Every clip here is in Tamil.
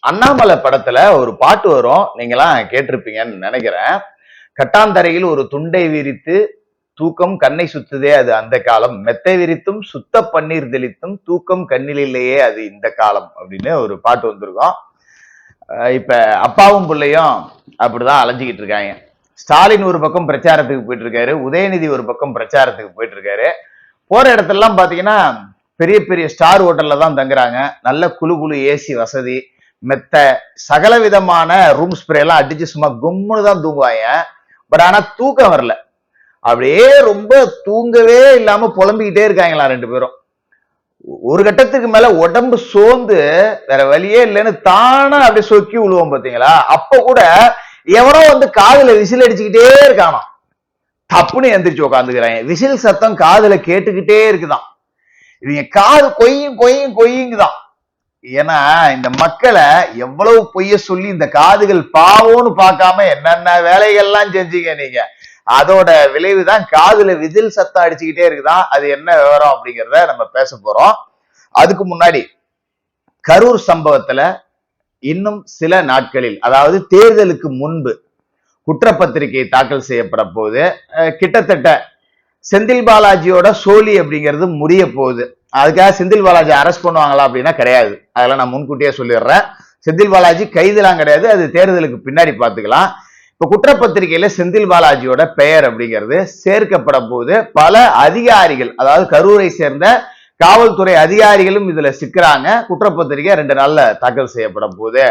அண்ணாமலை படத்துல ஒரு பாட்டு வரும், நீங்களாம் கேட்டிருப்பீங்கன்னு நினைக்கிறேன். கட்டாந்தரையில் ஒரு துண்டை விரித்து தூக்கம் கண்ணை சுத்துதே அது அந்த காலம், மெத்தை விரித்தும் சுத்த பன்னீர் தெளித்தும் தூக்கம் கண்ணில் இல்லையே அது இந்த காலம் அப்படின்னு ஒரு பாட்டு வந்திருக்கும். இப்ப அப்பாவும் பிள்ளையும் அப்படிதான் அலைஞ்சிக்கிட்டு இருக்காங்க. ஸ்டாலின் ஒரு பக்கம் பிரச்சாரத்துக்கு போயிட்டு இருக்காரு, உதயநிதி ஒரு பக்கம் பிரச்சாரத்துக்கு போயிட்டு இருக்காரு. போற இடத்துல எல்லாம் பாத்தீங்கன்னா பெரிய பெரிய ஸ்டார் ஹோட்டல்ல தான் தங்குறாங்க. நல்ல குழு குழு ஏசி வசதி, மெத்த, சகல விதமான ரூம் ஸ்ப்ரே எல்லாம் அடிச்சு சும்மா கும்முன்னு தான் தூங்குவாங்க. பட் ஆனா தூக்கம் வரல. அப்படியே ரொம்ப தூங்கவே இல்லாம புலம்பிக்கிட்டே இருக்காங்களா ரெண்டு பேரும். ஒரு கட்டத்துக்கு மேல உடம்பு சோர்ந்து வேற வழியே இல்லைன்னு தானே அப்படியே சொக்கி விழுவோம் பாத்தீங்களா. அப்ப கூட எவனோ வந்து காதுல விசில் அடிச்சுக்கிட்டே இருக்கானோ, தப்புன்னு எந்திரிச்சு உட்காந்துக்கிறாங்க. விசில் சத்தம் காதுல கேட்டுக்கிட்டே இருக்குதான். இவங்க காது கொய்யும் கொய்யும் கொய்யுங்குதான். ஏன்னா இந்த மக்களை எவ்வளவு பொய்ய சொல்லி இந்த காதுகள் பாவோன்னு பார்க்காம என்னென்ன வேலைகள்லாம் செஞ்சீங்க நீங்க. அதோட விளைவுதான் காதுல விசில் சத்தம் அடிச்சுக்கிட்டே இருக்குதான். அது என்ன விவரம் அப்படிங்கிறத நம்ம பேச போறோம். அதுக்கு முன்னாடி கரூர் சம்பவத்துல இன்னும் சில நாட்களில், அதாவது தேர்தலுக்கு முன்பு குற்றப்பத்திரிகை தாக்கல் செய்யப்பட போது, கிட்டத்தட்ட செந்தில் பாலாஜியோட சோழி அப்படிங்கிறது முடிய போகுது. அதுக்காக செந்தில் பாலாஜி அரெஸ்ட் பண்ணுவாங்களா அப்படின்னா கிடையாது. அதெல்லாம் நான் முன்கூட்டியே சொல்லிடுறேன். செந்தில் பாலாஜி கைதுலாம் கிடையாது, அது தேர்தலுக்கு பின்னாடி பார்த்துக்கலாம். இப்ப குற்றப்பத்திரிகையில செந்தில் பாலாஜியோட பெயர் அப்படிங்கிறது சேர்க்கப்பட போது பல அதிகாரிகள், அதாவது கரூரை சேர்ந்த காவல்துறை அதிகாரிகளும் இதுல சிக்கிறாங்க. குற்றப்பத்திரிகை 2 நாள்ல தாக்கல் செய்யப்பட போது.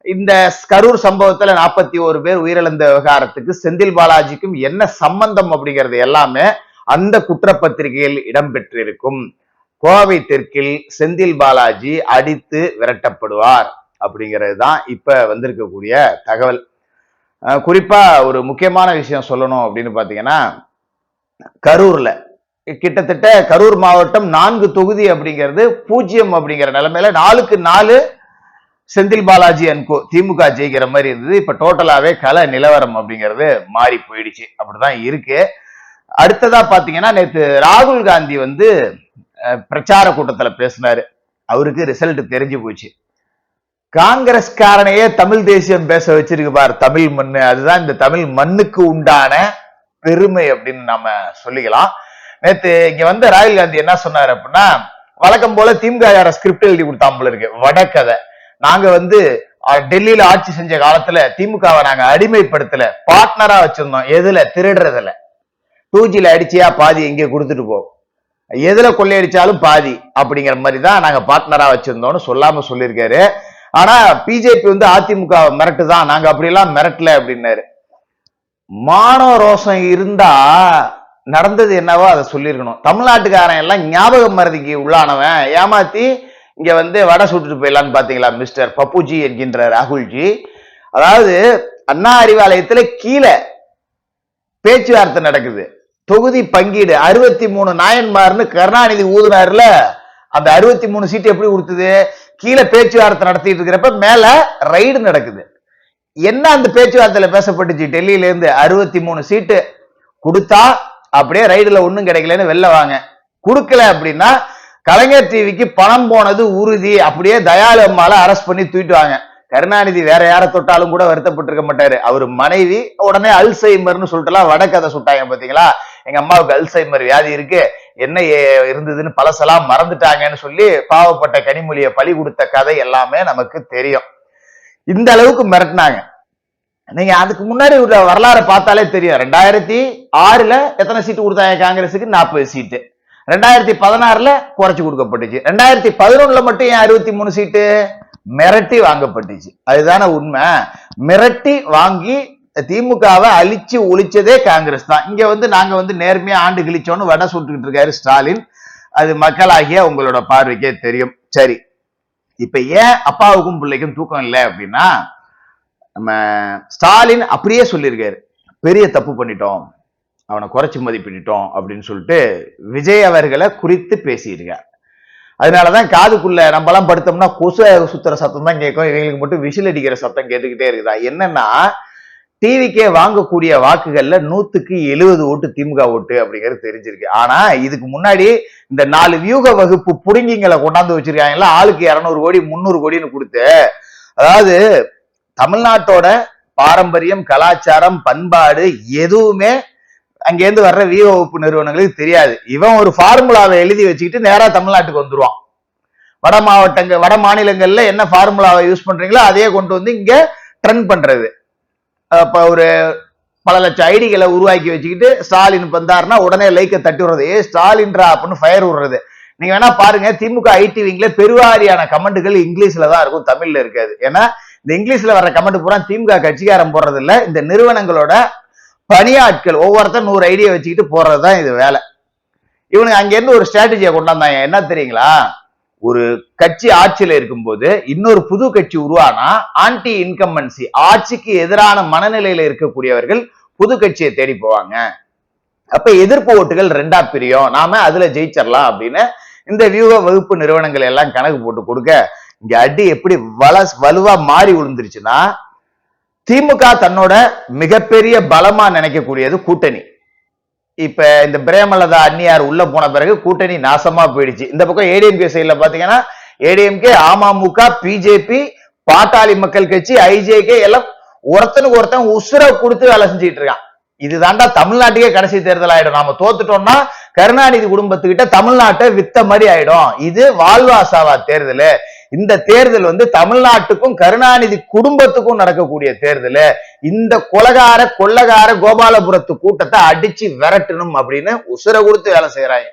இந்த கரூர் சம்பவத்துல 41 பேர் உயிரிழந்த விவகாரத்துக்கு செந்தில் பாலாஜிக்கும் என்ன சம்பந்தம் அப்படிங்கிறது எல்லாமே அந்த குற்றப்பத்திரிகையில் இடம்பெற்றிருக்கும். கோவை தெற்கில் செந்தில் பாலாஜி அடித்து விரட்டப்படுவார் அப்படிங்கிறது தான் இப்ப வந்திருக்கக்கூடிய தகவல். குறிப்பா ஒரு முக்கியமான விஷயம் சொல்லணும் அப்படின்னு பாத்தீங்கன்னா, கரூர்ல கிட்டத்தட்ட கரூர் மாவட்டம் 4 தொகுதி அப்படிங்கிறது 0 அப்படிங்கிற நிலைமையில 4க்கு 4 செந்தில் பாலாஜி அன்கோ திமுக ஜெயிக்கிற மாதிரி இருந்தது. இப்ப டோட்டலாவே கள நிலவரம் அப்படிங்கிறது மாறி போயிடுச்சு. அப்படிதான் இருக்கு. அடுத்ததா பாத்தீங்கன்னா, நேற்று ராகுல் காந்தி வந்து பிரச்சார கூட்டத்துல பேசினாரு. அவருக்கு ரிசல்ட் தெரிஞ்சு போச்சு. காங்கிரஸ்காரனையே தமிழ் தேசியம் பேச வச்சிருக்கு பார் தமிழ் மண்ணு. அதுதான் இந்த தமிழ் மண்ணுக்கு உண்டான பெருமை அப்படின்னு நாம சொல்லிக்கலாம். நேத்து இங்க வந்து ராகுல் காந்தி என்ன சொன்னாரு அப்படின்னா, வழக்கம் போல திமுக ஸ்கிரிப்ட் எழுதி கொடுத்தாம்பல இருக்கு வடக்கதை. நாங்க வந்து டெல்லியில ஆட்சி செஞ்ச காலத்துல திமுகவை நாங்க அடிமைப்படுத்தல, பார்ட்னரா வச்சிருந்தோம். எதுல? திருடுறதுல. 2Gல அடிச்சியா பாதி இங்க கொடுத்துட்டு போ, எதுல கொள்ளையடிச்சாலும் பாதி அப்படிங்கிற மாதிரி தான் நாங்க பார்ட்னரா வச்சிருந்தோம்னு சொல்லாம சொல்லியிருக்காரு. ஆனா பிஜேபி வந்து அதிமுக மிரட்டுதான், நாங்க அப்படி எல்லாம் மிரட்டல அப்படின்னாரு. மானோ ரோஷம் இருந்தா நடந்தது என்னவோ அதை சொல்லியிருக்கணும். தமிழ்நாட்டுக்காரன் எல்லாம் ஞாபக மறதிக்கு உள்ளானவன், ஏமாத்தி இங்க வந்து வடை சுட்டுட்டு போயிடலான்னு பாத்தீங்களா மிஸ்டர் பப்புஜி என்கின்ற ராகுல்ஜி. அதாவது அண்ணா அறிவாலயத்துல கீழே பேச்சுவார்த்தை நடக்குது, தொகுதி பங்கீடு 63 நாயன்மார்னு கருணாநிதி ஊதுனாருல, அந்த 63 சீட்டு எப்படி கொடுத்தது? கீழே பேச்சுவார்த்தை நடத்திட்டு இருக்கிறப்ப மேல ரைடு நடக்குது. என்ன அந்த பேச்சுவார்த்தையில பேசப்பட்டுச்சு? டெல்லியில இருந்து 63 சீட்டு கொடுத்தா அப்படியே ரைடுல ஒண்ணும் கிடைக்கலன்னு வெளில வாங்க, கொடுக்கல அப்படின்னா கலைஞர் டிவிக்கு பணம் போனது உறுதி, அப்படியே தயாளு அம்மால அரெஸ்ட் பண்ணி தூக்கிட்டு வாங்க. கருணாநிதி வேற யாரை தொட்டாலும் கூட வருத்தப்பட்டிருக்க மாட்டாரு. அவர் மனைவி உடனே அல்சைமர்னு சொல்லிட்டுலாம் வடக்கதை சுட்டாங்க பாத்தீங்களா. எங்க அம்மாவுக்கு அல்சைமர் வியாதி இருக்கு, என்ன இருந்ததுன்னு பழசெல்லாம் மறந்துட்டாங்கன்னு சொல்லி பாவப்பட்ட கனிமொழியை பலி கொடுத்த கதை எல்லாமே நமக்கு தெரியும். இந்த அளவுக்கு மிரட்டினாங்க. நீங்க அதுக்கு முன்னாடி வரலாறு பார்த்தாலே தெரியும். 2006ல எத்தனை சீட்டு கொடுத்தாங்க காங்கிரஸுக்கு? 40 சீட்டு. 2016ல குறைச்சு கொடுக்கப்பட்டுச்சு. 2011ல மட்டும் ஏன் 63 சீட்டு? மிரட்டி வாங்கப்பட்டுச்சு. அதுதானே உண்மை. மிரட்டி வாங்கி திமுகவை அழிச்சு ஒழிச்சதே காங்கிரஸ் தான். இங்க வந்து நாங்க வந்து நேர்மையா ஆண்டு கிழிச்சோன்னு வடை சுட்டுக்கிட்டு இருக்காரு ஸ்டாலின். அது மக்களாகிய உங்களோட பார்வைக்கே தெரியும். சரி, இப்ப ஏன் அப்பாவுக்கும் பிள்ளைக்கும் தூக்கம் இல்லை அப்படின்னா, நம்ம ஸ்டாலின் அப்படியே சொல்லியிருக்காரு, பெரிய தப்பு பண்ணிட்டோம், அவனை குறைச்சு மதிப்பிட்டோம் அப்படின்னு சொல்லிட்டு விஜய் அவர்களை குறித்து பேசியிருக்கார். அதனாலதான் காதுக்குள்ள நம்ம எல்லாம் படுத்தோம்னா கொசு சுத்துற சத்தம் தான் கேட்கும், இவங்களுக்கு மட்டும் விசில் அடிக்கிற சத்தம் கேட்டுக்கிட்டே இருக்குதா. என்னன்னா, டிவிக்கே வாங்கக்கூடிய வாக்குகள்ல 100க்கு 70 ஓட்டு திமுக ஓட்டு அப்படிங்கிறது தெரிஞ்சிருக்கு. ஆனா இதுக்கு முன்னாடி இந்த 4 வியூக வகுப்பு புடுங்கிங்களை கொண்டாந்து வச்சிருக்காங்கல்ல, ஆளுக்கு 200 கோடி 300 கோடின்னு கொடுத்து அதாவது தமிழ்நாட்டோட பாரம்பரியம், கலாச்சாரம், பண்பாடு எதுவுமே அங்கேருந்து வர்ற வீர வகுப்பு நிறுவனங்களுக்கு தெரியாது. இவன் ஒரு ஃபார்முலாவை எழுதி வச்சுக்கிட்டு நேரா தமிழ்நாட்டுக்கு வந்துருவான். வட மாநிலங்கள்ல என்ன ஃபார்முலாவை யூஸ் பண்றீங்களோ அதையே கொண்டு வந்து இங்க ட்ரெண்ட் பண்றது. இப்ப ஒரு பல லட்சம் ஐடிகளை உருவாக்கி வச்சுக்கிட்டு ஸ்டாலின் வந்தாருன்னா உடனே லைக்கை தட்டி விடுறது, ஸ்டாலின்ரா அப்படின்னு ஃபயர் விடுறது. நீங்க வேணா பாருங்க, திமுக ஐடி விங்ல பெருவாரியான கமெண்ட்டுகள் இங்கிலீஷ்ல தான் இருக்கும், தமிழ்ல இருக்காது. ஏன்னா இந்த இங்கிலீஷ்ல வர்ற கமெண்ட் பூரா திமுக கட்சிக்காரன் போடுறது இல்ல, இந்த நிறுவனங்களோட பணியாட்கள் ஒவ்வொருத்தர் 100 ஐடியா வச்சுக்கிட்டு போறதுதான் இது வேலை. இவனுக்கு அங்க இருந்து ஒரு ஸ்ட்ராட்டஜியை கொண்டாந்தாங்க. என்ன தெரியுங்களா? ஒரு கட்சி ஆட்சியில இருக்கும்போது இன்னொரு புது கட்சி உருவானா ஆன்டி இன்கம்பன்சி, ஆட்சிக்கு எதிரான மனநிலையில இருக்கக்கூடியவர்கள் புது கட்சியை தேடி போவாங்க. அப்ப எதிர்ப்பு ஓட்டுகள் 2ஆ பிரியும், நாம அதுல ஜெயிச்சிடலாம் அப்படின்னு இந்த வியூக வகுப்பு நிறுவனங்கள் எல்லாம் கணக்கு போட்டு கொடுக்க, இங்க அடி எப்படி வலுவா மாறி விழுந்துருச்சுன்னா, திமுக தன்னோட மிகப்பெரிய பலமா நினைக்கக்கூடியது கூட்டணி. இப்ப இந்த பிரேமலதா அந்நியார் உள்ள போன பிறகு கூட்டணி நாசமா போயிடுச்சு. இந்த பக்கம் ஏடிஎம்கே சைட்ல பாத்தீங்கன்னா ஏடிஎம்கே, அமமுக, பிஜேபி, பாட்டாளி மக்கள் கட்சி, ஐஜேகே எல்லாம் ஒருத்தனுக்கு ஒருத்தன் உசுர கொடுத்து வேலை செஞ்சுட்டு இருக்கான். இதுதாண்டா தமிழ்நாட்டுக்கே கடைசி தேர்தல் ஆயிடும். நாம தோத்துட்டோம்னா கருணாநிதி குடும்பத்துக்கிட்ட தமிழ்நாட்டை வித்த மாதிரி ஆயிடும். இது வாழ்வாசாவா தேர்தல். இந்த தேர்தல் தமிழ்நாட்டுக்கும் கருணாநிதி குடும்பத்துக்கும் நடக்கக்கூடிய தேர்தல். இந்த கொள்ளகார கோபாலபுரத்து கூட்டத்தை அடிச்சு விரட்டணும் அப்படின்னு உசுர கொடுத்து வேலை செய்யறாங்க.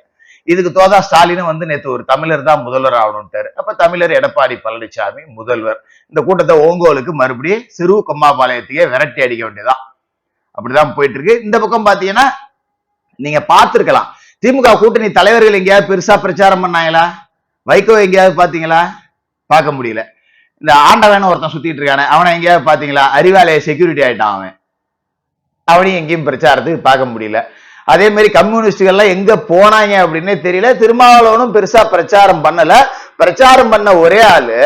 இதுக்கு தோதா ஸ்டாலின் நேற்று ஒரு தமிழர் தான் முதல்வர் ஆகணும்ட்டாரு. அப்ப தமிழர் எடப்பாடி பழனிசாமி முதல்வர். இந்த கூட்டத்தை ஓங்கோலுக்கு மறுபடியும் சிறு கொம்மாபாளையத்தையே விரட்டி அடிக்க வேண்டியதான். அப்படிதான் போயிட்டு இருக்கு. இந்த பக்கம் பாத்தீங்கன்னா நீங்க பார்த்திருக்கலாம், திமுக கூட்டணி தலைவர்கள் எங்கேயாவது பெருசா பிரச்சாரம் பண்ணாங்களா? வைகோ எங்கேயாவது பாத்தீங்களா? பார்க்க முடியல. இந்த ஆண்டவன் ஒருத்தன் சுத்திட்டு இருக்கானே, அவனை எங்கேயாவது பாத்தீங்களா? அறிவாலய செக்யூரிட்டி ஆயிட்டான் அவனையும் எங்கேயும் பிரச்சாரத்துக்கு பார்க்க முடியல. அதே மாதிரி கம்யூனிஸ்டுகள்லாம் எங்க போனாங்க அப்படின்னே தெரியல. திருமாவளவனும் பெருசா பிரச்சாரம் பண்ணல. பிரச்சாரம் பண்ண ஒரே ஆளு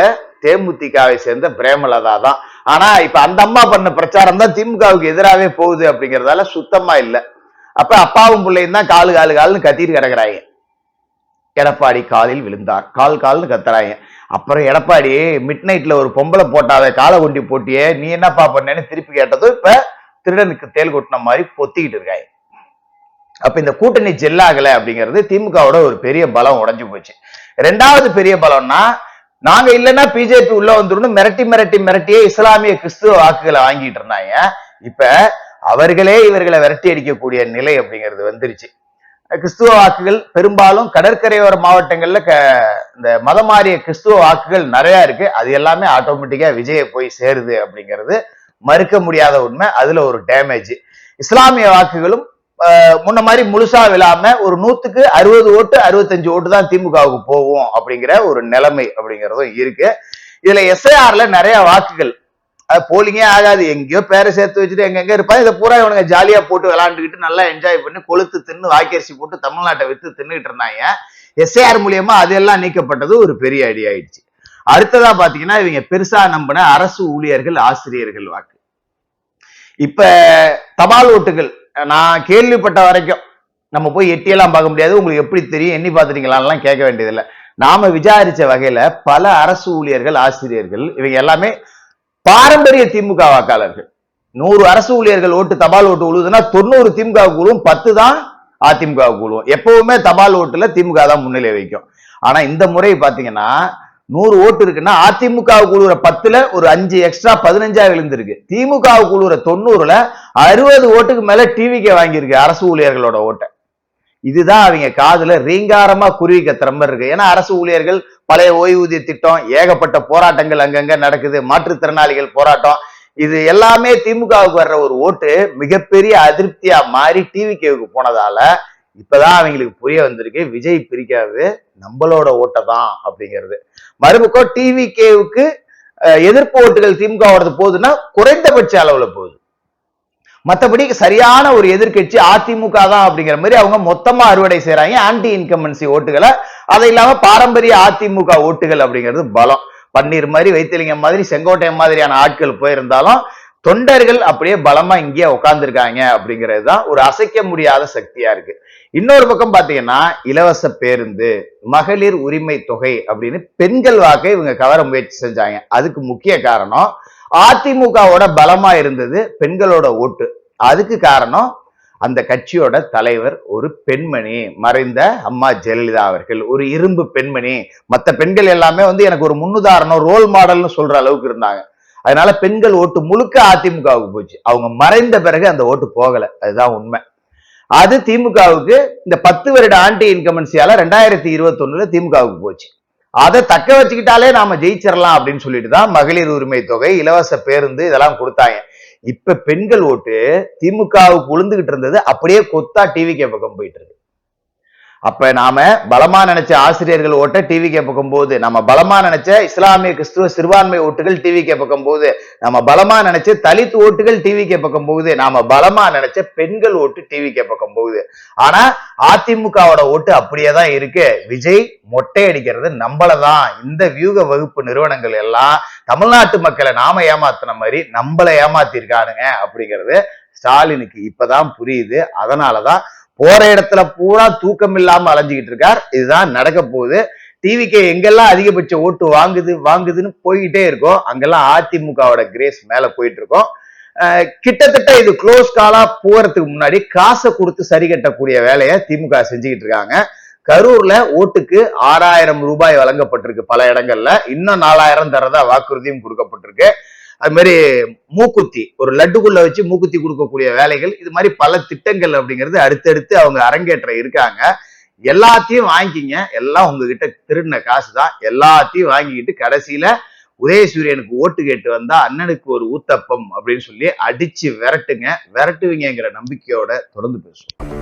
தேமுதிகவை சேர்ந்த பிரேமலதா தான். ஆனா இப்ப அந்த அம்மா பண்ண பிரச்சாரம் தான் திமுகவுக்கு எதிராகவே போகுது அப்படிங்கறதால சுத்தமா இல்ல. அப்ப அப்பாவும் பிள்ளையும் தான் காலுன்னு கத்திட்டு கிடக்குறாங்க. எடப்பாடி காலில் விழுந்தார், கால்னு கத்துறாங்க. அப்புறம் எடப்பாடி மிட் நைட்ல ஒரு பொம்பளை போட்டாவே காலை கொண்டி போட்டியே, நீ என்னப்பா பண்ணேன்னு திருப்பி கேட்டதும் இப்ப திருடனுக்கு தேல் கொட்டின மாதிரி பொத்திக்கிட்டு இருக்காங்க. அப்ப இந்த கூட்டணி ஜெல்லாகல அப்படிங்கிறது திமுகவோட ஒரு பெரிய பலம் உடைஞ்சு போச்சு. 2வது பெரிய பலம்னா, நாங்க இல்லைன்னா பிஜேபி உள்ள வந்துடும் மிரட்டியே இஸ்லாமிய கிறிஸ்துவ வாக்குகளை வாங்கிட்டு இருந்தாங்க. இப்ப அவர்களே இவர்களை விரட்டி அடிக்கக்கூடிய நிலை அப்படிங்கிறது வந்துருச்சு. கிறிஸ்துவ வாக்குகள் பெரும்பாலும் கடற்கரையோர மாவட்டங்கள்ல இந்த மதம் மாறிய கிறிஸ்துவ வாக்குகள் நிறைய இருக்கு. அது எல்லாமே ஆட்டோமேட்டிக்கா விஜய போய் சேருது அப்படிங்கிறது மறுக்க முடியாத உண்மை. அதுல ஒரு டேமேஜ். இஸ்லாமிய வாக்குகளும் முன்ன மாதிரி முழுசா விழாம ஒரு 100க்கு 60 ஓட்டு 65 ஓட்டு தான் திமுகவுக்கு போகும் அப்படிங்கிற ஒரு நிலைமை அப்படிங்கிறதும் இருக்கு. இதுல எஸ்ஐஆர்ல நிறைய வாக்குகள் போலிங்கே ஆகாது, எங்கேயோ பேரை சேர்த்து வச்சுட்டு எங்க இருப்பாங்க. இதை பூரா இவனுங்க ஜாலியா போட்டு விளையாண்டுக்கிட்டு நல்லா என்ஜாய் பண்ணி கொளுத்து தின்னு வாக்கரிசி போட்டு தமிழ்நாட்டை வித்து தின்னுட்டு இருந்தாங்க. எஸ்ஐஆர் மூலியமா அதெல்லாம் நீக்கப்பட்டது ஒரு பெரிய ஐடியா ஆயிடுச்சு. அடுத்ததா பாத்தீங்கன்னா, இவங்க பெருசா நம்பின அரசு ஊழியர்கள், ஆசிரியர்கள் வாக்கு. இப்ப தபால் ஓட்டுகள் நான் கேள்விப்பட்ட வரைக்கும், நம்ம போய் எட்டியெல்லாம் பார்க்க முடியாது, உங்களுக்கு எப்படி தெரியும், எண்ணி பாத்துட்டீங்களான்லாம் கேட்க வேண்டியதில்லை. நாம விசாரிச்ச வகையில பல அரசு ஊழியர்கள், ஆசிரியர்கள் இவங்க எல்லாமே பாரம்பரிய திமுக வாக்காளர்கள். 100 அரசு ஊழியர்கள் ஓட்டு தபால் ஓட்டு உழுதுன்னா 90 திமுக குழுவும் 10 தான் அதிமுக குழுவும். எப்பவுமே தபால் ஓட்டுல திமுக தான் முன்னிலை வைக்கும். ஆனா இந்த முறை பாத்தீங்கன்னா 100 ஓட்டு இருக்குன்னா அதிமுக குழுற 10ல ஒரு 5 எக்ஸ்ட்ரா 15ஆ விழுந்திருக்கு. திமுக குழுற 90ல 60 ஓட்டுக்கு மேல டிவிக்கு வாங்கியிருக்கு அரசு ஊழியர்களோட ஓட்டை. இதுதான் அவங்க காதுல ரீங்காரமா குருவி கத்துற மாதிரி இருக்கு. ஏன்னா அரசு ஊழியர்கள் பழைய ஓய்வூதிய திட்டம், ஏகப்பட்ட போராட்டங்கள் அங்கங்க நடக்குது, மாற்றுத்திறனாளிகள் போராட்டம், இது எல்லாமே திமுகவுக்கு வர்ற ஒரு ஓட்டு மிகப்பெரிய அதிருப்தியா மாறி டிவிகேவுக்கு போனதால இப்பதான் அவங்களுக்கு புரிய வந்திருக்கு, விஜய் பிரிக்காது நம்மளோட ஓட்டை தான் அப்படிங்கிறது. மறுபக்கம் டிவிகேவுக்கு எதிர்ப்பு ஓட்டுகள் திமுக போகுதுன்னா குறைந்தபட்ச அளவுல போகுது. மற்றபடி சரியான ஒரு எதிர்கட்சி அதிமுக தான் அப்படிங்கிற மாதிரி அவங்க மொத்தமா அறுவடை செய்யறாங்க ஆன்டி இன்கம்பன்சி ஓட்டுகளை. அதை இல்லாம பாரம்பரிய அதிமுக ஓட்டுகள் அப்படிங்கிறது பலம். பன்னீர் மாதிரி, வைத்திலிங்கம் மாதிரி, செங்கோட்டையன் மாதிரியான ஆட்கள் போயிருந்தாலும் தொண்டர்கள் அப்படியே பலமா இங்கேயே உட்கார்ந்துருக்காங்க அப்படிங்கிறது தான் ஒரு அசைக்க முடியாத சக்தியா இருக்கு. இன்னொரு பக்கம் பாத்தீங்கன்னா இலவச பேருந்து, மகளிர் உரிமை தொகை அப்படின்னு பெண்கள் வாக்கை இவங்க கவர முயற்சி செஞ்சாங்க. அதுக்கு முக்கிய காரணம் அதிமுகவோட பலமா இருந்தது பெண்களோட ஓட்டு. அதுக்கு காரணம் அந்த கட்சியோட தலைவர் ஒரு பெண்மணி, மறைந்த அம்மா ஜெயலலிதா அவர்கள் ஒரு இரும்பு பெண்மணி. மற்ற பெண்கள் எல்லாமே எனக்கு ஒரு முன்னுதாரணம், ரோல் மாடல்னு சொல்ற அளவுக்கு இருந்தாங்க. அதனால பெண்கள் ஓட்டு முழுக்க அதிமுகவுக்கு போச்சு. அவங்க மறைந்த பிறகு அந்த ஓட்டு போகல, அதுதான் உண்மை. அது திமுகவுக்கு இந்த 10 வருட ஆன்டி இன்கமன்சியால 2021 திமுகவுக்கு போச்சு. அதை தக்க வச்சுக்கிட்டாலே நாம ஜெயிச்சிடலாம் அப்படின்னு சொல்லிட்டு தான் மகளிர் உரிமை தொகை, இலவச பேருந்து இதெல்லாம் கொடுத்தாங்க. இப்ப பெண்கள் ஓட்டு திமுகவுக்கு உளுந்துகிட்டு இருந்தது அப்படியே கொத்தா டிவிகே பக்கம் போயிட்டு இருக்கு. அப்ப நாம பலமா நினைச்ச ஆசிரியர்கள் ஓட்ட டிவிகே பக்கம் போகுது, நம்ம பலமா நினைச்ச இஸ்லாமிய கிறிஸ்துவ சிறுபான்மை ஓட்டுகள் டிவிகே பக்கம் போகுது, நம்ம பலமா நினைச்ச தலித் ஓட்டுகள் டிவிகே பக்கம் போகுது, நாம பலமா நினைச்ச பெண்கள் ஓட்டு டிவிகே பக்கம் போகுது. ஆனா அதிமுகவோட ஓட்டு அப்படியேதான் இருக்கு. விஜய் மொட்டை அடிக்கிறது நம்மளதான். இந்த வியூக வகுப்பு நிறுவனங்கள் எல்லாம் தமிழ்நாட்டு மக்களை நாம ஏமாத்தின மாதிரி நம்மள ஏமாத்திருக்கானுங்க அப்படிங்கிறது ஸ்டாலினுக்கு இப்பதான் புரியுது. அதனாலதான் போற இடத்துல பூரா தூக்கம் இல்லாம அலைஞ்சுக்கிட்டு இருக்கார். இதுதான் நடக்க போகுது. டிவிக்கு எங்கெல்லாம் அதிகபட்ச ஓட்டு வாங்குதுன்னு போய்கிட்டே இருக்கும், அங்கெல்லாம் அதிமுகவோட கிரேஸ் மேல போயிட்டு இருக்கோம். கிட்டத்தட்ட இது க்ளோஸ் காலா போறதுக்கு முன்னாடி காசை கொடுத்து சரி கட்டக்கூடிய வேலையை திமுக செஞ்சுக்கிட்டு இருக்காங்க. கரூர்ல ஓட்டுக்கு 6000 ரூபாய் வழங்கப்பட்டிருக்கு பல இடங்கள்ல, இன்னும் 4000 தரதா வாக்குறுதியும் கொடுக்கப்பட்டிருக்கு. அது மாதிரி மூக்குத்தி, ஒரு லட்டுக்குள்ள வச்சு மூக்குத்தி கொடுக்கக்கூடிய வேலைகள், இது மாதிரி பல திட்டங்கள் அப்படிங்கிறது அடுத்தடுத்து அவங்க அரங்கேற்ற இருக்காங்க. எல்லாத்தையும் வாங்கிக்கிங்க, எல்லாம் உங்ககிட்ட திருடின காசு தான். எல்லாத்தையும் வாங்கிக்கிட்டு கடைசியில உதயசூரியனுக்கு ஓட்டு கேட்டு வந்தா அண்ணனுக்கு ஒரு ஊத்தப்பம் அப்படின்னு சொல்லி அடிச்சு விரட்டுவீங்கிற நம்பிக்கையோட தொடர்ந்து பேசுவோம்.